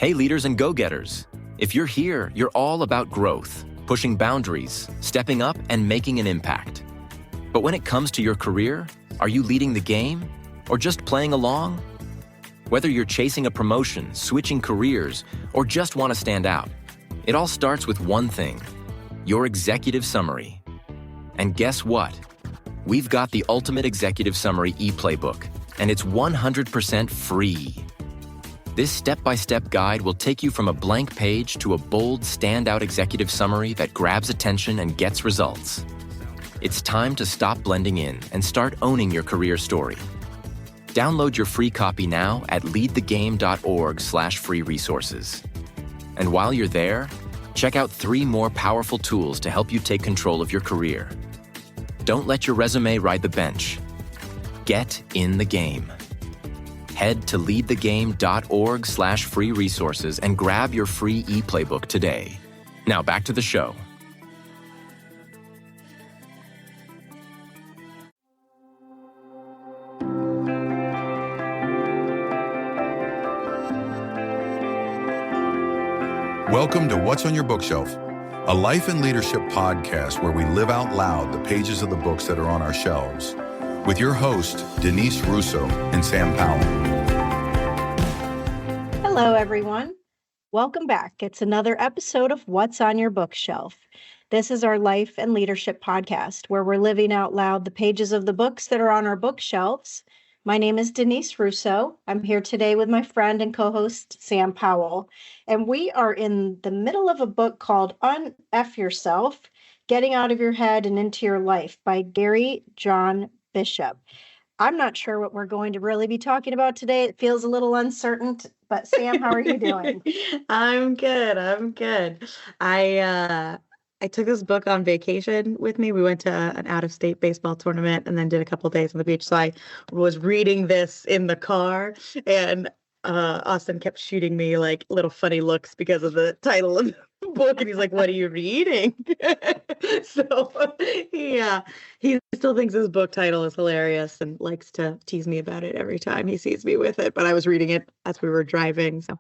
Hey, leaders and go-getters. If you're here, you're all about growth, pushing boundaries, stepping up, and making an impact. But when it comes to your career, are you leading the game or just playing along? Whether you're chasing a promotion, switching careers, or just want to stand out, it all starts with one thing: your executive summary. And guess what? We've got the Ultimate Executive Summary e-playbook, and it's 100% free. This step-by-step guide will take you from a blank page to a bold, standout executive summary that grabs attention and gets results. It's time to stop blending in and start owning your career story. Download your free copy now at leadthegame.org/free resources. And while you're there, check out 3 more powerful tools to help you take control of your career. Don't let your resume ride the bench. Get in the game. Head to leadthegame.org/free resources and grab your free e-playbook today. Now back to the show. Welcome to What's on Your Bookshelf, a life and leadership podcast where we live out loud the pages of the books that are on our shelves, with your host, Denise Russo and Sam Powell. Hello, everyone. Welcome back. It's another episode of What's on Your Bookshelf. This is our life and leadership podcast where we're living out loud the pages of the books that are on our bookshelves. My name is Denise Russo. I'm here today with my friend and co-host, Sam Powell, and we are in the middle of a book called UnF Yourself, Getting Out of Your Head and Into Your Life by Gary John Bishop. I'm not sure what we're going to really be talking about today. It feels a little uncertain, but Sam, how are you doing? I'm good. I took this book on vacation with me. We went to an out-of-state baseball tournament and then did a couple of days on the beach. So I was reading this in the car, and Austin kept shooting me like little funny looks because of the title of the book. And he's like, "What are you reading?" So he still thinks his book title is hilarious and likes to tease me about it every time he sees me with it. But I was reading it as we were driving, so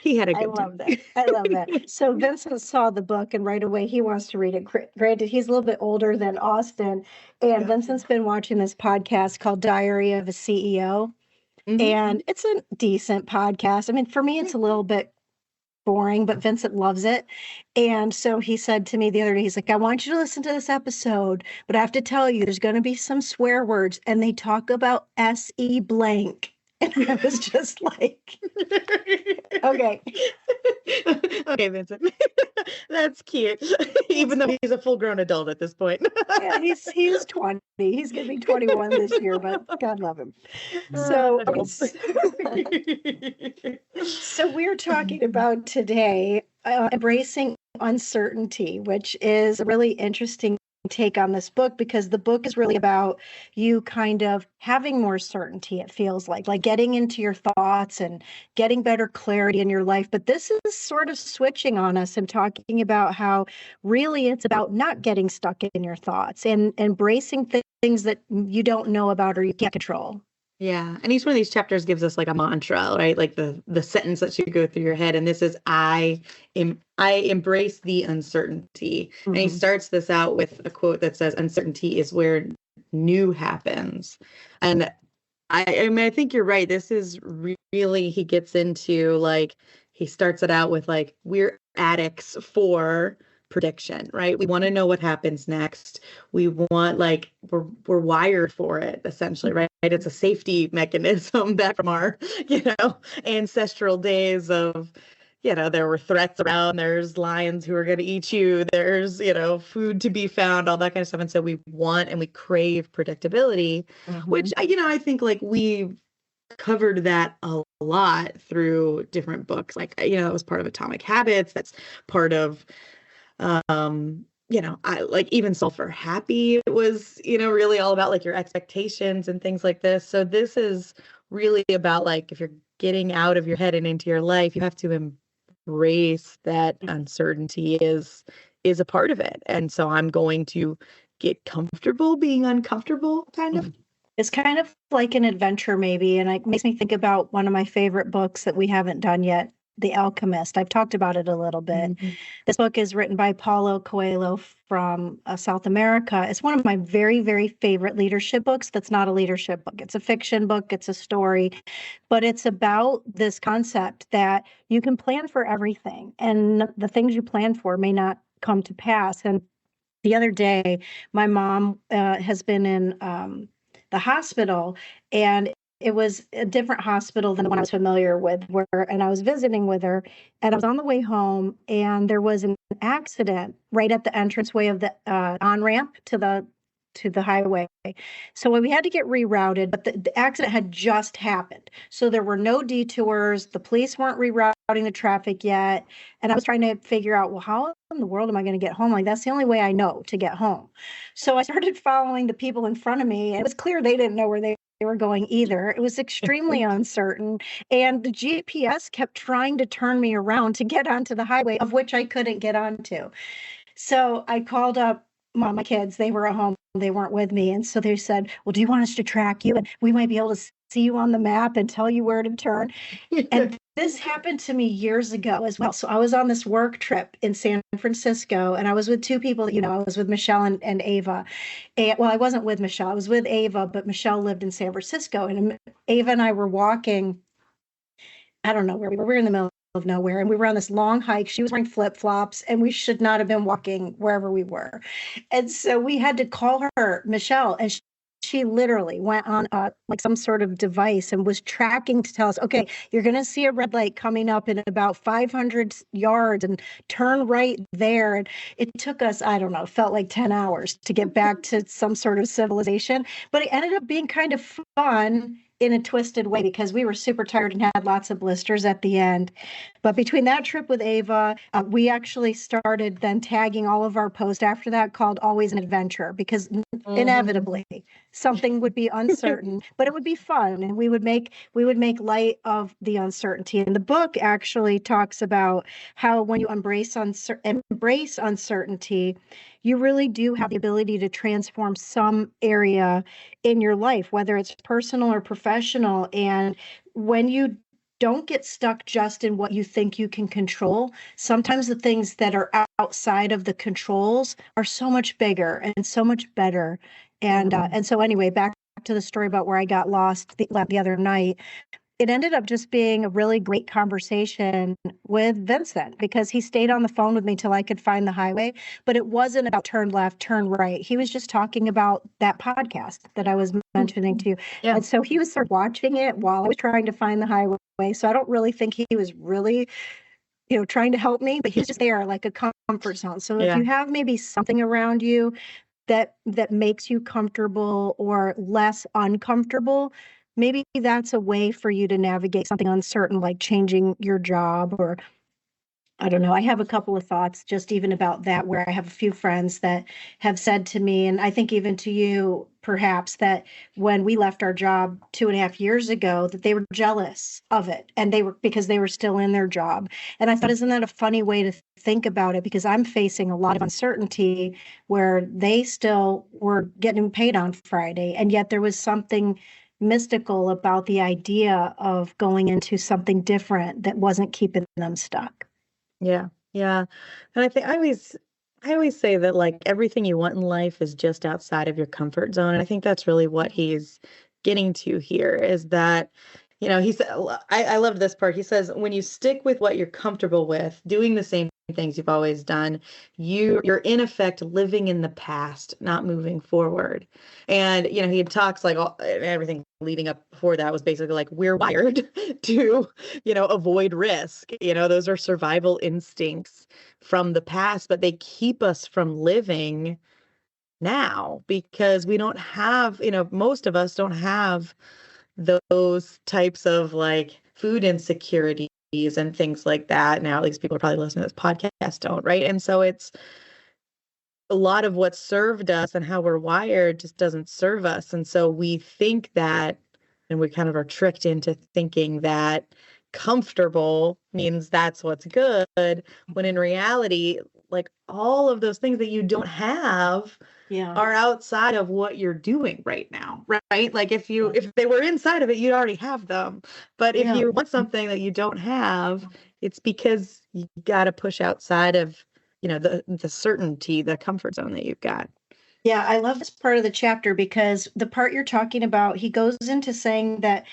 he had a good time. I love that. So Vincent saw the book and right away he wants to read it. Granted, he's a little bit older than Austin, and Vincent's been watching this podcast called Diary of a CEO. Mm-hmm. And it's a decent podcast. I mean, for me, it's a little bit boring, but Vincent loves it. And so he said to me the other day, he's like, "I want you to listen to this episode, but I have to tell you, there's going to be some swear words, and they talk about SE blank." And I was just like, okay. Okay, Vincent. That's cute. Even though he's a full-grown adult at this point. Yeah, he's 20. He's going to be 21 this year, but God love him. So we're talking about today embracing uncertainty, which is a really interesting take on this book, because the book is really about you kind of having more certainty. It feels like getting into your thoughts and getting better clarity in your life. But this is sort of switching on us and talking about how really it's about not getting stuck in your thoughts and embracing things that you don't know about or you can't control. Yeah. And each one of these chapters gives us like a mantra, right? Like the sentence that should go through your head. And this is, I embrace the uncertainty. Mm-hmm. And he starts this out with a quote that says, "Uncertainty is where new happens." And I mean, I think you're right. This is really, he gets into like, he starts it out with like, we're addicts for prediction, right? We want to know what happens next. We want, like, we're wired for it, essentially, right? It's a safety mechanism back from our, ancestral days of, there were threats around, there's lions who are going to eat you, there's, food to be found, all that kind of stuff. And so we want and we crave predictability, which, I think like we've covered that a lot through different books. Like, it was part of Atomic Habits. That's part of, I like even Sulfur Happy. It was, really all about like your expectations and things like this. So this is really about like, if you're getting out of your head and into your life, you have to embrace that uncertainty is a part of it. And so I'm going to get comfortable being uncomfortable, kind of. It's kind of like an adventure maybe. And it makes me think about one of my favorite books that we haven't done yet, The Alchemist. I've talked about it a little bit. Mm-hmm. This book is written by Paulo Coelho from South America. It's one of my very, very favorite leadership books. That's not a leadership book. It's a fiction book. It's a story, but it's about this concept that you can plan for everything, and the things you plan for may not come to pass. And the other day, my mom has been in the hospital, and it was a different hospital than the one I was familiar with, and I was visiting with her, and I was on the way home, and there was an accident right at the entranceway of the on-ramp to the highway. So we had to get rerouted, but the accident had just happened. So there were no detours. The police weren't rerouting the traffic yet. And I was trying to figure out, well, how in the world am I going to get home? Like, that's the only way I know to get home. So I started following the people in front of me, and it was clear they didn't know where they were going either. It was extremely uncertain. And the GPS kept trying to turn me around to get onto the highway, of which I couldn't get onto. So I called up my kids. They were at home. They weren't with me. And so they said, well, do you want us to track you? And we might be able to see you on the map and tell you where to turn. And this happened to me years ago as well. So I was on this work trip in San Francisco, and I was with two people that, I was with Michelle and Ava. And, well, I wasn't with Michelle. I was with Ava, but Michelle lived in San Francisco. And Ava and I were walking, I don't know where we were. We were in the middle of nowhere, and we were on this long hike. She was wearing flip-flops, and we should not have been walking wherever we were. And so we had to call her Michelle, and she literally went on like some sort of device and was tracking to tell us, okay, you're going to see a red light coming up in about 500 yards and turn right there. And it took us, I don't know, felt like 10 hours to get back to some sort of civilization, but it ended up being kind of fun in a twisted way because we were super tired and had lots of blisters at the end. But between that trip with Ava, we actually started then tagging all of our posts after that called Always an Adventure, because inevitably something would be uncertain, but it would be fun, and we would make light of the uncertainty. And the book actually talks about how when you embrace uncertainty, you really do have the ability to transform some area in your life, whether it's personal or professional. And when you don't get stuck just in what you think you can control, sometimes the things that are outside of the controls are so much bigger and so much better. And so anyway, back to the story about where I got lost the other night. It ended up just being a really great conversation with Vincent, because he stayed on the phone with me till I could find the highway, but it wasn't about turn left, turn right. He was just talking about that podcast that I was mentioning to you. Yeah. And so he was sort of watching it while I was trying to find the highway. So I don't really think he was really, trying to help me, but he was just there like a comfort zone. So if you have maybe something around you that makes you comfortable or less uncomfortable, maybe that's a way for you to navigate something uncertain, like changing your job, or I don't know. I have a couple of thoughts just even about that, where I have a few friends that have said to me, and I think even to you, perhaps, that when we left our job 2.5 years ago, that they were jealous of it, and because they were still in their job. And I thought, isn't that a funny way to think about it? Because I'm facing a lot of uncertainty where they still were getting paid on Friday, and yet there was something mystical about the idea of going into something different that wasn't keeping them stuck. Yeah. Yeah. And I always say that like everything you want in life is just outside of your comfort zone. And I think that's really what he's getting to here, is that, he said, I love this part. He says, when you stick with what you're comfortable with, doing the same things you've always done, you're in effect living in the past, not moving forward. And he talks like everything leading up before that was basically like, we're wired to avoid risk. Those are survival instincts from the past, but they keep us from living now because we don't have, most of us don't have those types of like food insecurities and things like that. Now, at least people are probably listening to this podcast don't, right? And so it's a lot of what served us and how we're wired just doesn't serve us. And so we think that, and we kind of are tricked into thinking that comfortable means that's what's good, when in reality, like all of those things that you don't have are outside of what you're doing right now, right? Like if they were inside of it, you'd already have them. But if you want something that you don't have, it's because you got to push outside of, the certainty, the comfort zone that you've got. Yeah, I love this part of the chapter because the part you're talking about, he goes into saying that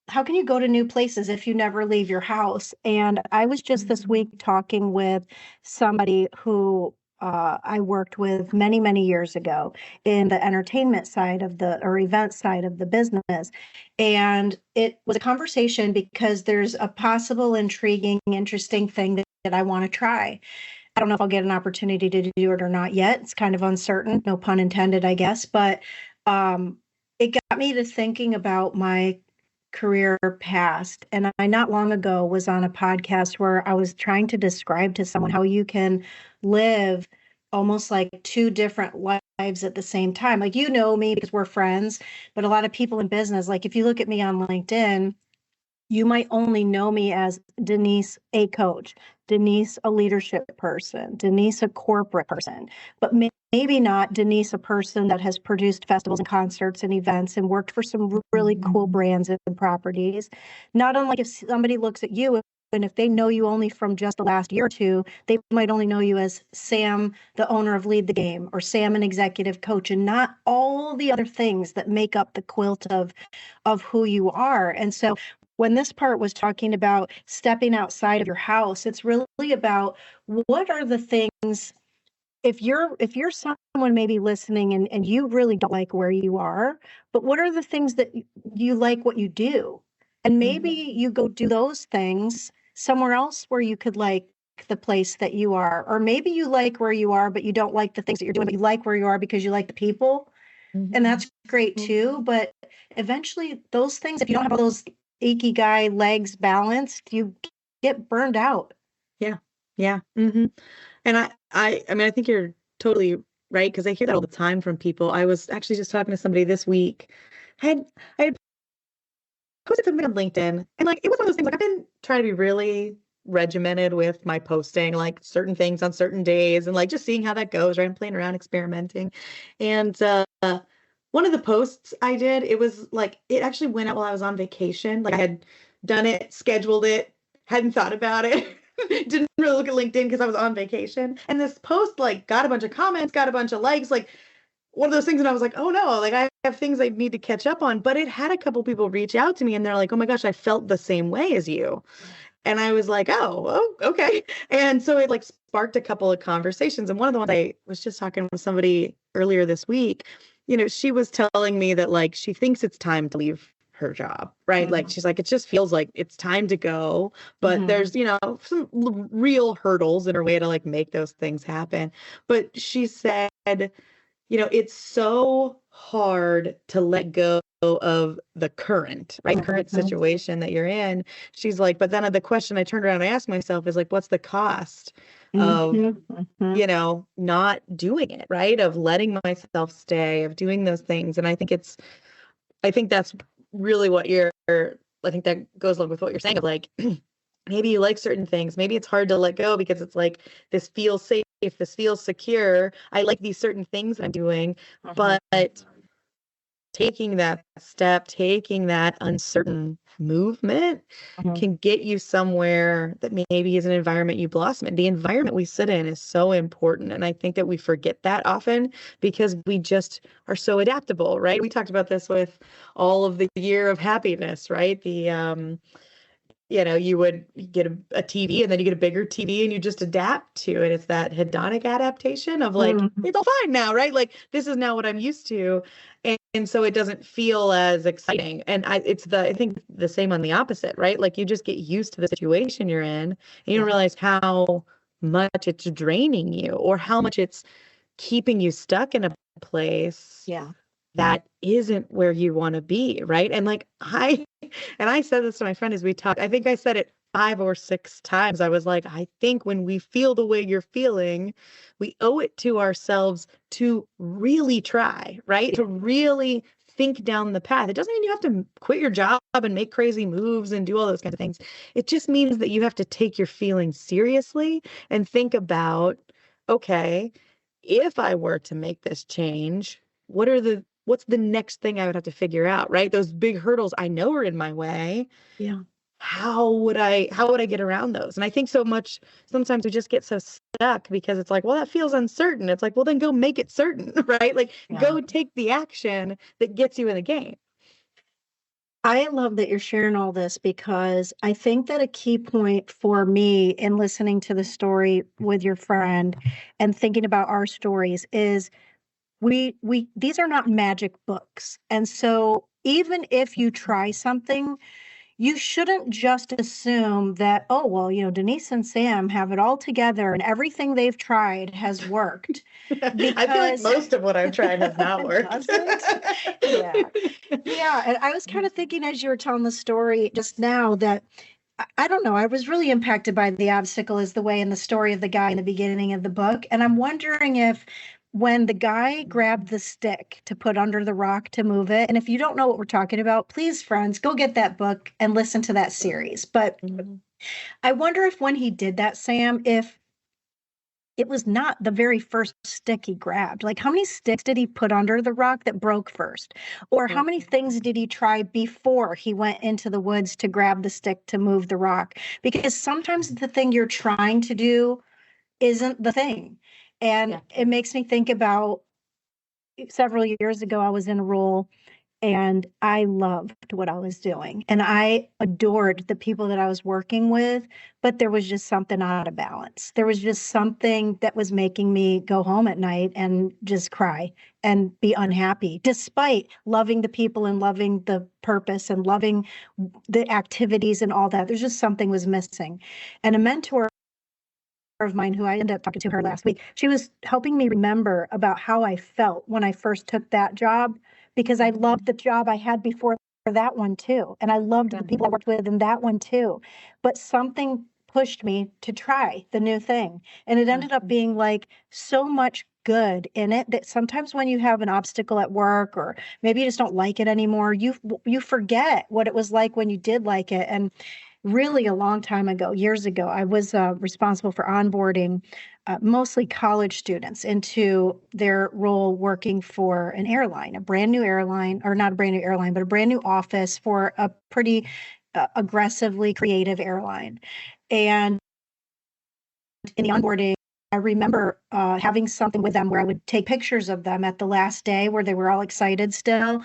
how can you go to new places if you never leave your house? And I was just this week talking with somebody who I worked with many, many years ago in the entertainment side of or event side of the business. And it was a conversation because there's a possible intriguing, interesting thing that I want to try. I don't know if I'll get an opportunity to do it or not yet. It's kind of uncertain, no pun intended, I guess. But it got me to thinking about my career past. And I not long ago was on a podcast where I was trying to describe to someone how you can live almost like two different lives at the same time. Like, me because we're friends, but a lot of people in business, like if you look at me on LinkedIn, you might only know me as Denise, a coach, Denise, a leadership person, Denise, a corporate person, but maybe not Denise, a person that has produced festivals and concerts and events and worked for some really cool brands and properties. Not unlike if somebody looks at you and if they know you only from just the last year or two, they might only know you as Sam, the owner of Lead the Game, or Sam, an executive coach, and not all the other things that make up the quilt of who you are. And so when this part was talking about stepping outside of your house, it's really about what are the things, if you're someone maybe listening and you really don't like where you are, but what are the things that you like what you do? And maybe you go do those things somewhere else where you could like the place that you are. Or maybe you like where you are, but you don't like the things that you're doing, but you like where you are because you like the people. And that's great too. But eventually those things, if you don't have all those ikigai legs balanced, you get burned out. Yeah. Yeah. And I think you're totally right, because I hear that all the time from people. I was actually just talking to somebody this week. I had posted something on LinkedIn, and like it was one of those things, like I've been trying to be really regimented with my posting, like certain things on certain days, and like just seeing how that goes, right? I'm playing around, experimenting. And one of the posts I did, it was like it actually went out while I was on vacation. Like I had done it, scheduled it, hadn't thought about it. Didn't really look at LinkedIn because I was on vacation. And this post like got a bunch of comments, got a bunch of likes, like one of those things. And I was like, oh no, like I have things I need to catch up on. But it had a couple people reach out to me and they're like, oh my gosh, I felt the same way as you. And I was like, oh, okay. And so it like sparked a couple of conversations. And one of the ones I was just talking with somebody earlier this week, she was telling me that like she thinks it's time to leave her job, right? Like she's like, it just feels like it's time to go, but there's, some real hurdles in her way to like make those things happen. But she said, it's so hard to let go of the current, right? Current situation that you're in. She's like, but then the question I turned around and asked myself is like, what's the cost of, not doing it, right? Of letting myself stay, of doing those things. And I think that's really what I think that goes along with what you're saying of like, maybe you like certain things. Maybe it's hard to let go because it's like, this feels safe. This feels secure. I like these certain things I'm doing, but taking that step, taking that uncertain movement can get you somewhere that maybe is an environment you blossom in. The environment we sit in is so important. And I think that we forget that often because we just are so adaptable, right? We talked about this with all of the year of happiness, right? The, you would get a TV and then you get a bigger TV and you just adapt to it. It's that hedonic adaptation of like, it's all fine now, right? Like this is now what I'm used to. And so it doesn't feel as exciting. And I think the same on the opposite, right? Like you just get used to the situation you're in and you don't realize how much it's draining you or how much it's keeping you stuck in a place that isn't where you want to be, right? And like I said this to my friend as we talked, I think I said it 5 or 6 times. I was like, I think when we feel the way you're feeling, we owe it to ourselves to really try, right? To really think down the path. It doesn't mean you have to quit your job and make crazy moves and do all those kinds of things. It just means that you have to take your feelings seriously and think about okay, if I were to make this change, what's the next thing I would have to figure out, right? Those big hurdles I know are in my way. Yeah. How would I get around those? And I think sometimes we just get so stuck because it's like, well, that feels uncertain. It's like, well, then go make it certain, right? Like Yeah. go take the action that gets you in the game. I love that you're sharing all this because I think that a key point for me in listening to the story with your friend and thinking about our stories is we these are not magic books. And so even if you try something, you shouldn't just assume that, oh, well, Denise and Sam have it all together and everything they've tried has worked. I feel like most of what I've tried has not worked. Does it? Yeah. Yeah. And I was kind of thinking as you were telling the story just now that I don't know, I was really impacted by the obstacle as the way in the story of the guy in the beginning of the book. And I'm wondering if when the guy grabbed the stick to put under the rock to move it, and if you don't know what we're talking about, please, friends, go get that book and listen to that series. But I wonder if when he did that, Sam, if it was not the very first stick he grabbed. Like, how many sticks did he put under the rock that broke first? Or how many things did he try before he went into the woods to grab the stick to move the rock? Because sometimes the thing you're trying to do isn't the thing. And it makes me think about several years ago, I was in a role and I loved what I was doing and I adored the people that I was working with, but there was just something out of balance. There was just something that was making me go home at night and just cry and be unhappy, despite loving the people and loving the purpose and loving the activities and all that. There's just something was missing. And a mentor of mine who I ended up talking to her last week, she was helping me remember about how I felt when I first took that job, because I loved the job I had before that one too. And I loved the people I worked with in that one too. But something pushed me to try the new thing. And it ended up being like so much good in it that sometimes when you have an obstacle at work or maybe you just don't like it anymore, you forget what it was like when you did like it. And really a long time ago, years ago, I was responsible for onboarding mostly college students into their role working for an airline, a brand new airline, or not a brand new airline, but a brand new office for a pretty aggressively creative airline. And in the onboarding, I remember having something with them where I would take pictures of them at the last day where they were all excited still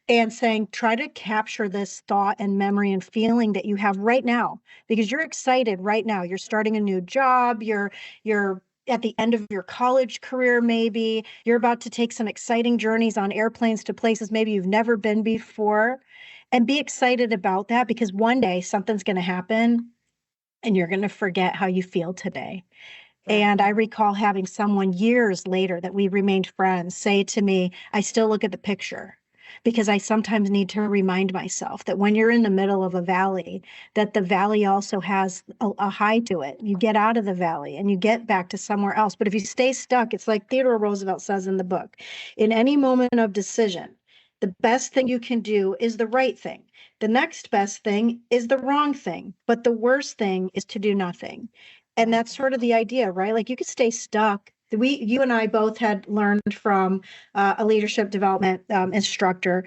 and saying, try to capture this thought and memory and feeling that you have right now, because you're excited right now. You're starting a new job. You're at the end of your college career, maybe. You're about to take some exciting journeys on airplanes to places maybe you've never been before. And be excited about that, because one day something's going to happen and you're going to forget how you feel today. And I recall having someone years later that we remained friends say to me, I still look at the picture because I sometimes need to remind myself that when you're in the middle of a valley, that the valley also has a high to it. You get out of the valley and you get back to somewhere else. But if you stay stuck, it's like Theodore Roosevelt says in the book, in any moment of decision, the best thing you can do is the right thing. The next best thing is the wrong thing. But the worst thing is to do nothing. And that's sort of the idea, right? Like you could stay stuck. You and I both had learned from a leadership development instructor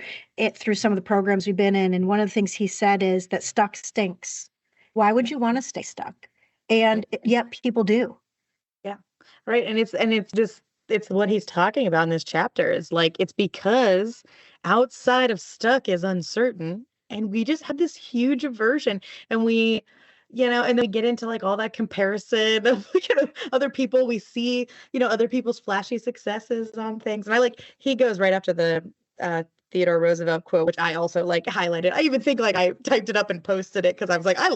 through some of the programs we've been in. And one of the things he said is that stuck stinks. Why would you want to stay stuck? And yet people do. Yeah. Right. And it's what he's talking about in this chapter is like, it's because outside of stuck is uncertain. And we just have this huge aversion and and then we get into like all that comparison of other people. We see, other people's flashy successes on things. And he goes right after the Theodore Roosevelt quote, which I also like highlighted. I even think like I typed it up and posted it because I was like, I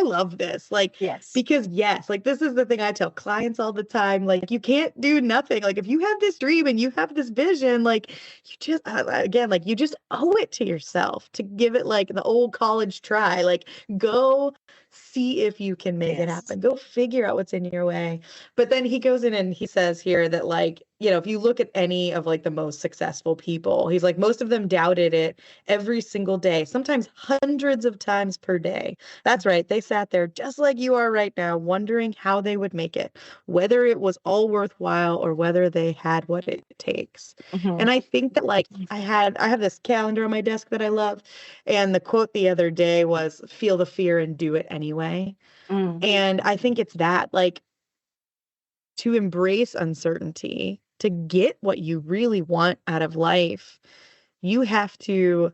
love this. Like, yes, because like this is the thing I tell clients all the time. Like, you can't do nothing. Like, if you have this dream and you have this vision, like you just, again, like you just owe it to yourself to give it like the old college try. Like, go see if you can make it Yes. happen. Go figure out what's in your way. But then he goes in and he says here that, like, you know, if you look at any of like the most successful people, he's like, most of them doubted it every single day, sometimes hundreds of times per day. That's right. They sat there just like you are right now, wondering how they would make it, whether it was all worthwhile or whether they had what it takes. And I think that, like, I have this calendar on my desk that I love. And the quote the other day was, feel the fear and do it anyway. And I think it's that, like, to embrace uncertainty, to get what you really want out of life, you have to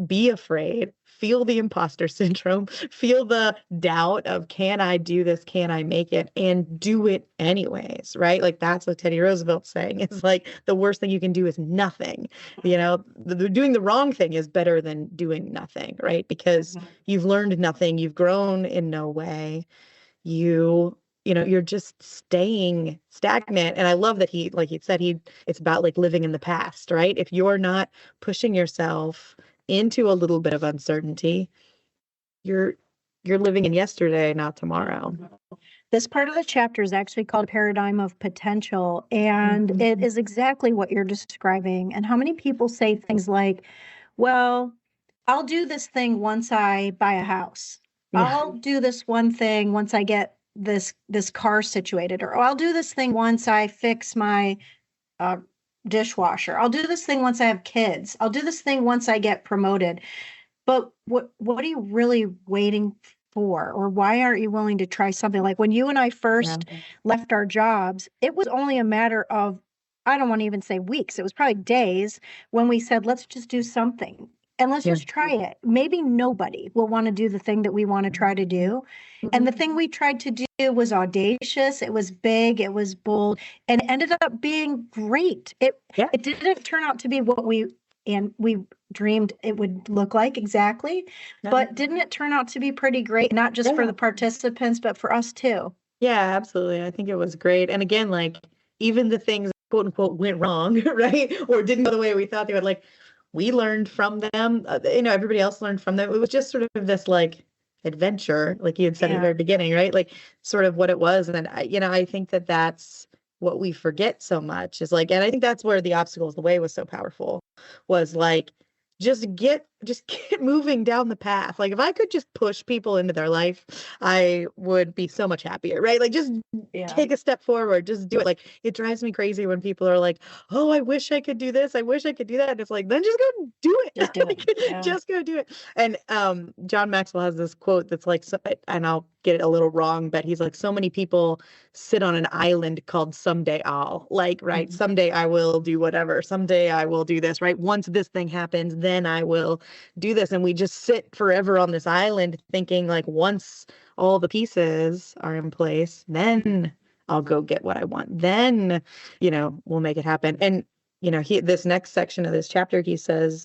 be afraid, feel the imposter syndrome, feel the doubt of, can I do this? Can I make it? And do it anyways, right? Like, that's what Teddy Roosevelt's saying. It's like, the worst thing you can do is nothing. You know, doing the wrong thing is better than doing nothing, right? Because you've learned nothing, you've grown in no way. You know, you're just staying stagnant. And I love that he, like he said, it's about like living in the past, right? If you're not pushing yourself into a little bit of uncertainty, you're living in yesterday, not tomorrow. This part of the chapter is actually called Paradigm of Potential, and it is exactly what you're describing. And how many people say things like, well, I'll do this thing once I buy a house. Yeah. I'll do this one thing once I get this car situated, or I'll do this thing once I fix my dishwasher. I'll do this thing once I have kids. I'll do this thing once I get promoted. But what are you really waiting for? Or why aren't you willing to try something? Like when you and I first left our jobs, it was only a matter of, I don't want to even say weeks, it was probably days when we said, let's just do something and let's just try it. Maybe nobody will want to do the thing that we want to try to do. And the thing we tried to do was audacious, it was big, it was bold, and it ended up being great. It didn't turn out to be what we dreamed it would look like exactly, but didn't it turn out to be pretty great, not just for the participants, but for us too? Yeah, absolutely. I think it was great. And again, like, even the things, quote unquote, went wrong, right? Or didn't go the way we thought they would, like, we learned from them, you know, everybody else learned from them. It was just sort of this like adventure, like you had said at the very beginning, right? Like, sort of what it was. And I think that that's what we forget so much, is like, and I think that's where the obstacles, the way was so powerful, was like, just get moving down the path. Like, if I could just push people into their life, I would be so much happier, right? Like, just take a step forward, just do it. Like, it drives me crazy when people are like, oh, I wish I could do this, I wish I could do that. And it's like, then just go do it. Just do it. Just go do it. And John Maxwell has this quote that's like, and I'll get it a little wrong, but he's like, so many people sit on an island called someday I'll, like, right? Someday I will do whatever. Someday I will do this, right? Once this thing happens, then I will do this. And we just sit forever on this island thinking, like, once all the pieces are in place, then I'll go get what I want. Then, we'll make it happen. And, this next section of this chapter, he says,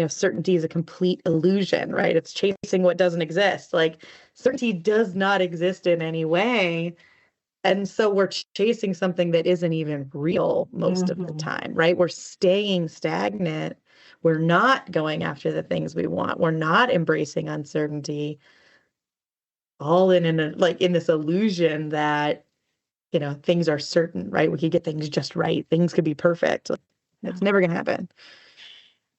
certainty is a complete illusion, right? It's chasing what doesn't exist. Like, certainty does not exist in any way. And so we're chasing something that isn't even real most of the time, right? We're staying stagnant. We're not going after the things we want. We're not embracing uncertainty, all in this illusion that, things are certain, right? We could get things just right. Things could be perfect. It's never going to happen.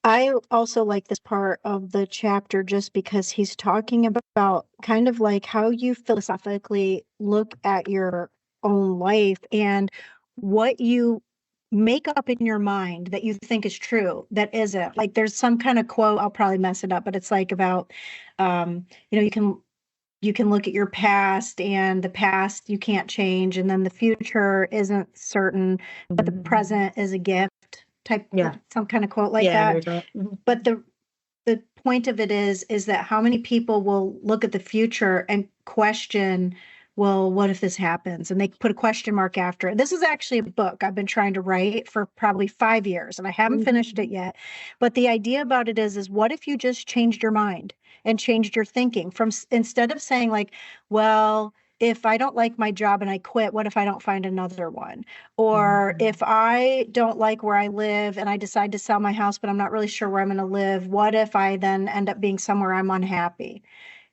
I also like this part of the chapter just because he's talking about kind of like how you philosophically look at your own life and what you make up in your mind that you think is true that isn't. Like, there's some kind of quote, I'll probably mess it up, but it's like about you can look at your past, and the past you can't change, and then the future isn't certain, but the present is a gift type, some kind of quote like that. But the point of it is that how many people will look at the future and question, well, what if this happens? And they put a question mark after it. This is actually a book I've been trying to write for probably 5 years, and I haven't finished it yet. But the idea about it is what if you just changed your mind and changed your thinking from, instead of saying like, well, if I don't like my job and I quit, what if I don't find another one? Or if I don't like where I live and I decide to sell my house, but I'm not really sure where I'm going to live, what if I then end up being somewhere I'm unhappy?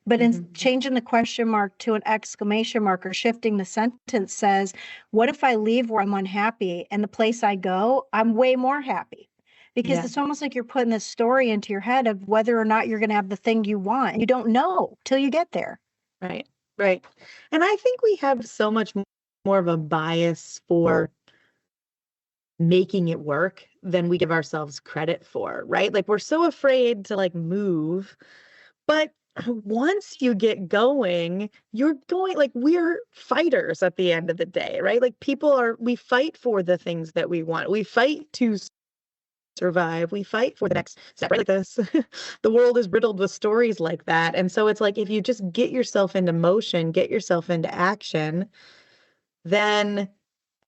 But in changing the question mark to an exclamation mark or shifting the sentence says, what if I leave where I'm unhappy and the place I go, I'm way more happy? Because it's almost like you're putting this story into your head of whether or not you're going to have the thing you want. And you don't know till you get there. Right. Right. And I think we have so much more of a bias for making it work than we give ourselves credit for, right? Like we're so afraid to like move, but once you get going, you're going like we're fighters at the end of the day, right? Like we fight for the things that we want. We fight to survive. We fight for the next step, right? Like this, the world is riddled with stories like that. And so it's like, if you just get yourself into motion, get yourself into action, then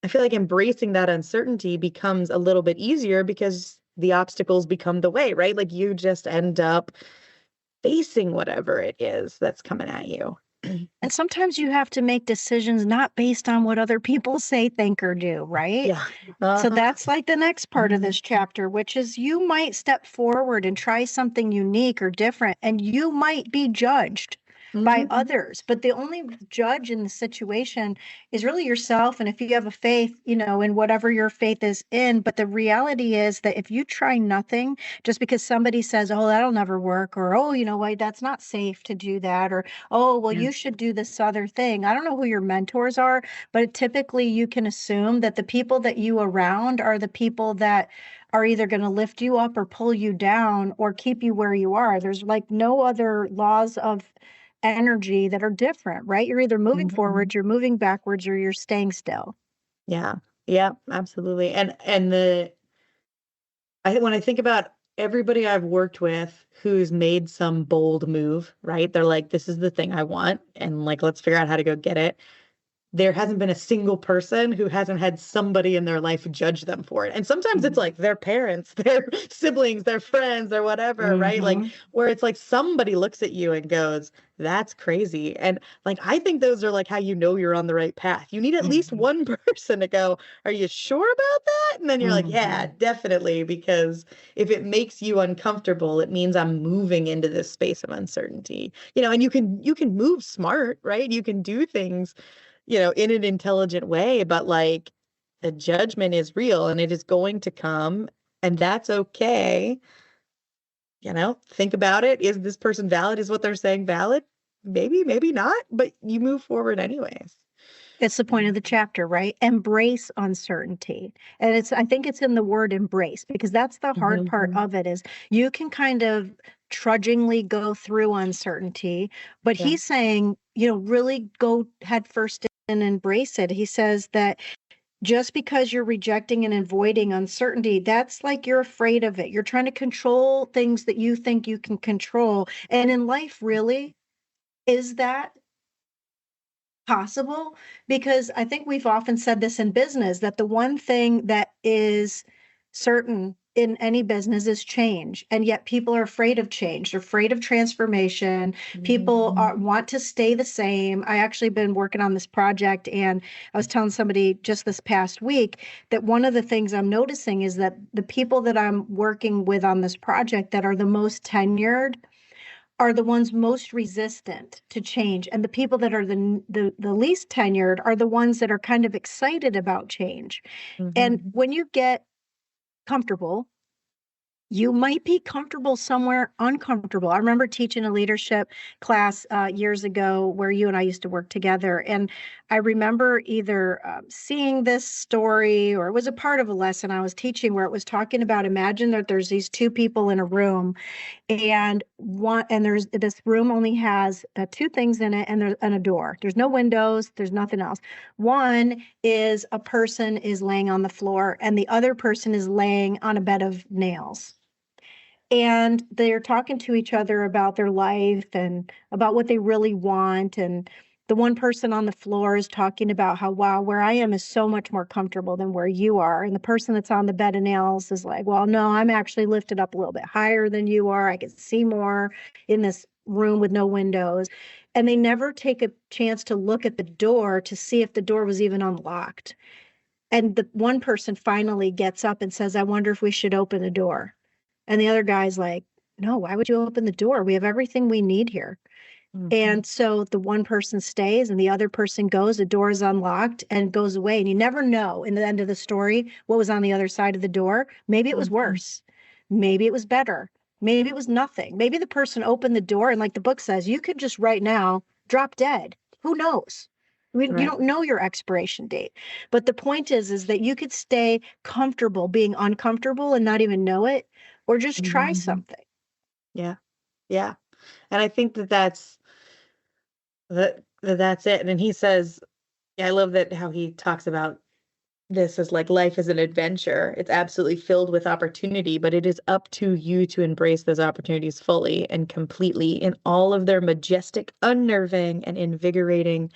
I feel like embracing that uncertainty becomes a little bit easier because the obstacles become the way, right? Like you just end up facing whatever it is that's coming at you. And sometimes you have to make decisions not based on what other people say, think, or do, right? Yeah. So that's like the next part of this chapter, which is you might step forward and try something unique or different, and you might be judged by others. But the only judge in the situation is really yourself. And if you have a faith, in whatever your faith is in. But the reality is that if you try nothing, just because somebody says, oh, that'll never work, or, oh, what, that's not safe to do that, or, oh, well, you should do this other thing. I don't know who your mentors are, but typically you can assume that the people that you around are the people that are either going to lift you up or pull you down or keep you where you are. There's like no other laws of energy that are different, right? You're either moving forward, you're moving backwards, or you're staying still. Yeah. Yeah, absolutely. And when I think about everybody I've worked with who's made some bold move, right? They're like, this is the thing I want, and like, let's figure out how to go get it. There hasn't been a single person who hasn't had somebody in their life judge them for it. And sometimes it's like their parents, their siblings, their friends, or whatever, right? Like where it's like somebody looks at you and goes, that's crazy. And like, I think those are like how you know you're on the right path. You need at least one person to go, are you sure about that? And then you're like, yeah, definitely. Because if it makes you uncomfortable, it means I'm moving into this space of uncertainty, and you can move smart, right? You can do things in an intelligent way, but like the judgment is real and it is going to come, and that's okay. Think about it. Is this person valid? Is what they're saying valid? Maybe, maybe not, but you move forward anyways. It's the point of the chapter, right? Embrace uncertainty. And I think it's in the word embrace, because that's the hard part of it, is you can kind of trudgingly go through uncertainty, but he's saying, really go head first and embrace it. He says that just because you're rejecting and avoiding uncertainty, that's like you're afraid of it. You're trying to control things that you think you can control. And in life, really, is that possible? Because I think we've often said this in business, that the one thing that is certain in any business is change. And yet people are afraid of change. They're afraid of transformation. People want to stay the same. I actually been working on this project, and I was telling somebody just this past week that one of the things I'm noticing is that the people that I'm working with on this project that are the most tenured are the ones most resistant to change. And the people that are the least tenured are the ones that are kind of excited about change. And when you get comfortable, you might be comfortable somewhere uncomfortable. I remember teaching a leadership class years ago where you and I used to work together. And I remember either seeing this story, or it was a part of a lesson I was teaching where it was talking about, imagine that there's these two people in a room, and there's this room only has two things in it, and a door. There's no windows. There's nothing else. One is a person is laying on the floor, and the other person is laying on a bed of nails. And they're talking to each other about their life and about what they really want. And the one person on the floor is talking about how, wow, where I am is so much more comfortable than where you are. And the person that's on the bed of nails is like, well, no, I'm actually lifted up a little bit higher than you are. I can see more in this room with no windows. And they never take a chance to look at the door to see if the door was even unlocked. And the one person finally gets up and says, I wonder if we should open the door. And the other guy's like, no, why would you open the door? We have everything we need here. And so the one person stays and the other person goes, the door is unlocked and goes away. And you never know in the end of the story what was on the other side of the door. Maybe it was worse. Maybe it was better. Maybe it was nothing. Maybe the person opened the door and, like the book says, you could just right now drop dead. Who knows? You don't know your expiration date. But the point is that you could stay comfortable being uncomfortable and not even know it, or just try something. Yeah. Yeah. And I think that's it. And he says, yeah, I love that how he talks about this as like life is an adventure. It's absolutely filled with opportunity, but it is up to you to embrace those opportunities fully and completely in all of their majestic, unnerving, and invigorating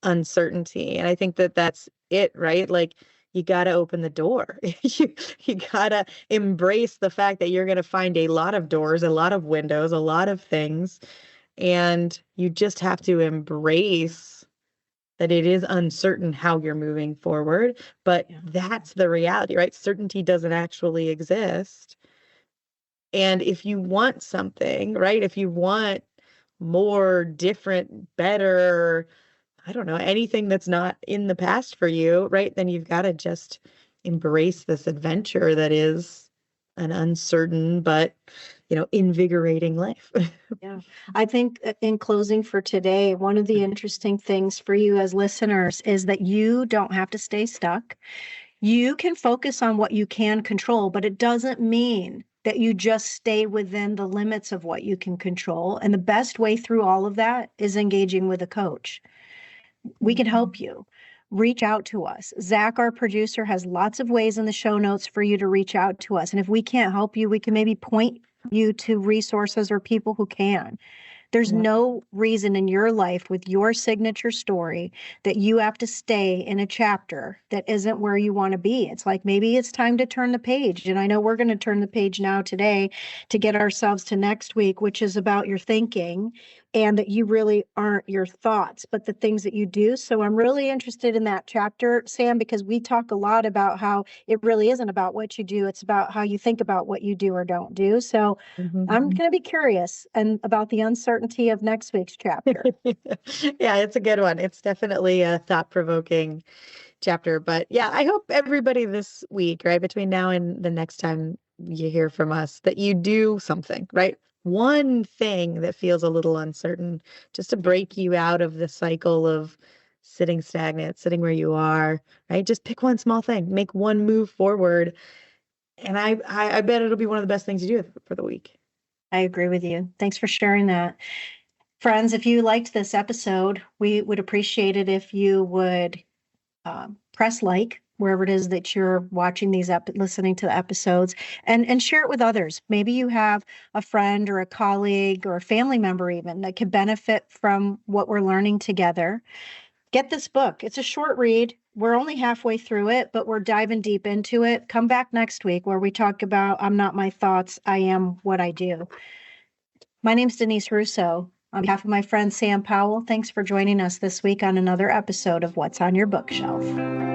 uncertainty. And I think that's it, right? Like you got to open the door. you got to embrace the fact that you're going to find a lot of doors, a lot of windows, a lot of things. And you just have to embrace that it is uncertain how you're moving forward, but that's the reality, right? Certainty doesn't actually exist. And if you want something, right? If you want more, different, better, I don't know, anything that's not in the past for you, right? Then you've got to just embrace this adventure that is an uncertain but, invigorating life. Yeah. I think in closing for today, one of the interesting things for you as listeners is that you don't have to stay stuck. You can focus on what you can control, but it doesn't mean that you just stay within the limits of what you can control. And the best way through all of that is engaging with a coach. We can help you. Reach out to us. Zach, our producer, has lots of ways in the show notes for you to reach out to us. And if we can't help you, we can maybe point you to resources or people who can. There's no reason in your life with your signature story that you have to stay in a chapter that isn't where you want to be. It's like maybe it's time to turn the page. And I know we're going to turn the page now today to get ourselves to next week, which is about your thinking, and that you really aren't your thoughts, but the things that you do. So I'm really interested in that chapter, Sam, because we talk a lot about how it really isn't about what you do. It's about how you think about what you do or don't do. So I'm going to be curious and about the uncertainty of next week's chapter. Yeah, it's a good one. It's definitely a thought-provoking chapter. But yeah, I hope everybody this week, right, between now and the next time you hear from us, that you do something, right? One thing that feels a little uncertain, just to break you out of the cycle of sitting stagnant, sitting where you are, right? Just pick one small thing, make one move forward. And I bet it'll be one of the best things you do for the week. I agree with you. Thanks for sharing that. Friends, if you liked this episode, we would appreciate it if you would press like wherever it is that you're watching these listening to the episodes, and share it with others. Maybe you have a friend or a colleague or a family member even that could benefit from what we're learning together. Get this book. It's a short read. We're only halfway through it, but we're diving deep into it. Come back next week where we talk about I'm not my thoughts, I am what I do. My name's Denise Russo. On behalf of my friend Sam Powell, thanks for joining us this week on another episode of What's on Your Bookshelf.